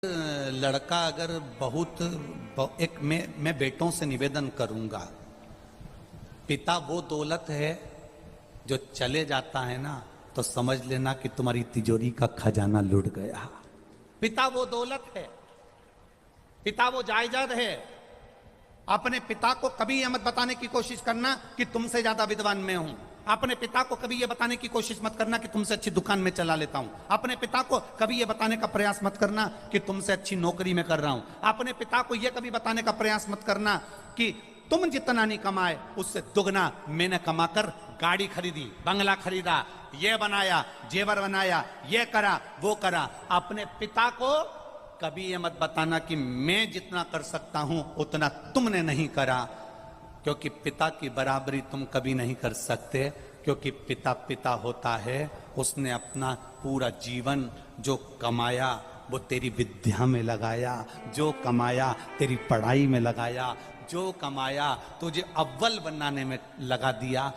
लड़का अगर एक मैं बेटों से निवेदन करूंगा, पिता वो दौलत है जो चले जाता है ना तो समझ लेना कि तुम्हारी तिजोरी का खजाना लुट गया। पिता वो दौलत है, पिता वो जायदाद है। अपने पिता को कभी यह मत बताने की कोशिश करना कि तुमसे ज्यादा विद्वान मैं हूं। अपने पिता को कभी यह बताने की कोशिश मत करना कि तुमसे अच्छी दुकान में चला लेता हूं। अपने पिता को कभी यह बताने का प्रयास मत करना कि तुमसे अच्छी नौकरी में कर रहा हूं। अपने पिता को यह कभी बताने का प्रयास मत करना कि तुम जितना नहीं कमाए उससे दुगना मैंने कमाकर गाड़ी खरीदी, बंगला खरीदा, ये बनाया, जेवर बनाया, ये करा, वो करा। अपने पिता को कभी ये मत बताना कि मैं जितना कर सकता हूं उतना तुमने नहीं करा, क्योंकि पिता की बराबरी तुम कभी नहीं कर सकते। क्योंकि पिता पिता होता है, उसने अपना पूरा जीवन जो कमाया वो तेरी विद्या में लगाया, जो कमाया तेरी पढ़ाई में लगाया, जो कमाया तुझे अव्वल बनाने में लगा दिया।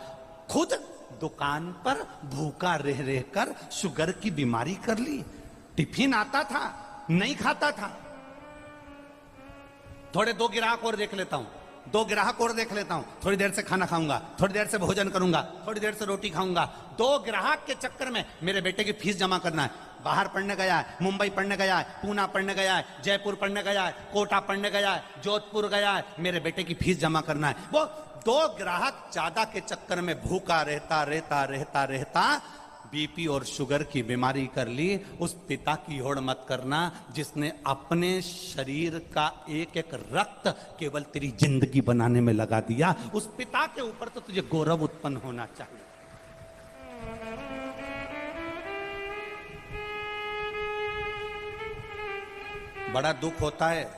खुद दुकान पर भूखा रह रहकर शुगर की बीमारी कर ली। टिफिन आता था, नहीं खाता था। थोड़े दो ग्राहक और देख लेता हूं, दो ग्राहक और देख लेता हूं, थोड़ी देर से खाना खाऊंगा, थोड़ी देर से भोजन करूंगा, थोड़ी देर से रोटी खाऊंगा। दो ग्राहक के चक्कर में मेरे बेटे की फीस जमा करना है। बाहर पढ़ने गया है, मुंबई पढ़ने गया है, पूना पढ़ने गया है, जयपुर पढ़ने गया है, कोटा पढ़ने गया है, जोधपुर गया है, मेरे बेटे की फीस जमा करना है। वो दो ग्राहक ज्यादा के चक्कर में भूखा रहता रहता रहता रहता बीपी और शुगर की बीमारी कर ली। उस पिता की होड़ मत करना जिसने अपने शरीर का एक एक रक्त केवल तेरी जिंदगी बनाने में लगा दिया। उस पिता के ऊपर तो तुझे गौरव उत्पन्न होना चाहिए। बड़ा दुख होता है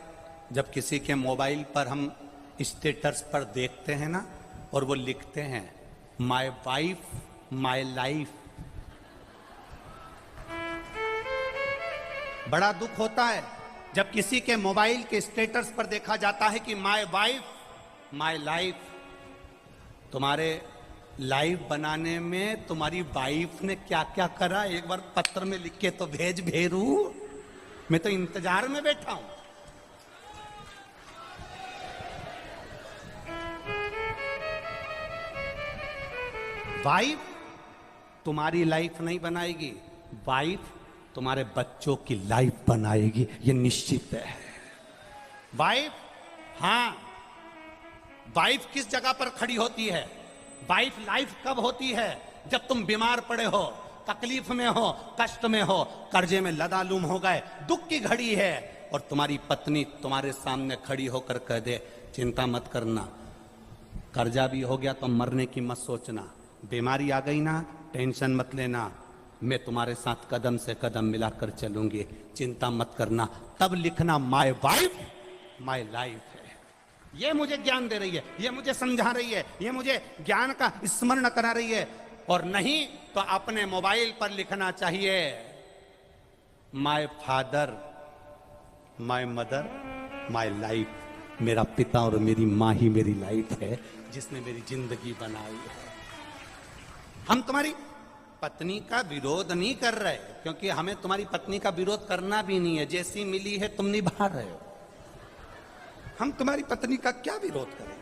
जब किसी के मोबाइल पर हम स्टेटस पर देखते हैं ना और वो लिखते हैं माय वाइफ माय लाइफ। बड़ा दुख होता है जब किसी के मोबाइल के स्टेटस पर देखा जाता है कि माय वाइफ माय लाइफ। तुम्हारे लाइफ बनाने में तुम्हारी वाइफ ने क्या क्या करा एक बार पत्र में लिख के तो भेज भेरू। मैं तो इंतजार में बैठा हूं। वाइफ तुम्हारी लाइफ नहीं बनाएगी, वाइफ तुम्हारे बच्चों की लाइफ बनाएगी, ये निश्चित है। वाइफ, हाँ, वाइफ किस जगह पर खड़ी होती है? वाइफ लाइफ कब होती है? जब तुम बीमार पड़े हो, तकलीफ में हो, कष्ट में हो, कर्जे में लदालूम हो गए, दुख की घड़ी है और तुम्हारी पत्नी तुम्हारे सामने खड़ी होकर कह दे चिंता मत करना, कर्जा भी हो गया तो मरने की मत सोचना, बीमारी आ गई ना टेंशन मत लेना, मैं तुम्हारे साथ कदम से कदम मिलाकर चलूंगी, चिंता मत करना। तब लिखना माय वाइफ माय लाइफ है। ये मुझे ज्ञान दे रही है, ये मुझे समझा रही है, ये मुझे ज्ञान का स्मरण करा रही है। और नहीं तो अपने मोबाइल पर लिखना चाहिए my father my mother my life. मेरा पिता और मेरी माँ ही मेरी लाइफ है, जिसने मेरी जिंदगी बनाई है। हम तुम्हारी पत्नी का विरोध नहीं कर रहे, क्योंकि हमें तुम्हारी पत्नी का विरोध करना भी नहीं है। जैसी मिली है तुम निभा रहे हो, हम तुम्हारी पत्नी का क्या विरोध करें।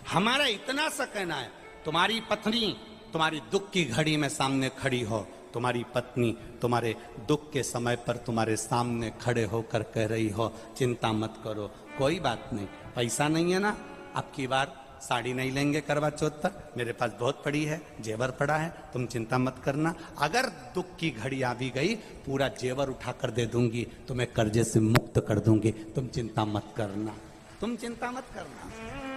हमारा इतना सा कहना है तुम्हारी पत्नी तुम्हारी दुख की घड़ी में सामने खड़ी हो, तुम्हारी पत्नी तुम्हारे दुख के समय पर तुम्हारे सामने खड़े होकर कह रही हो चिंता मत करो, कोई बात नहीं, पैसा नहीं है ना, अब की बार साड़ी नहीं लेंगे करवा चौथ पर, मेरे पास बहुत पड़ी है, जेवर पड़ा है, तुम चिंता मत करना। अगर दुख की घड़ी आ भी गई पूरा जेवर उठाकर दे दूंगी, तुम्हें कर्जे से मुक्त कर दूंगी, तुम चिंता मत करना, तुम चिंता मत करना।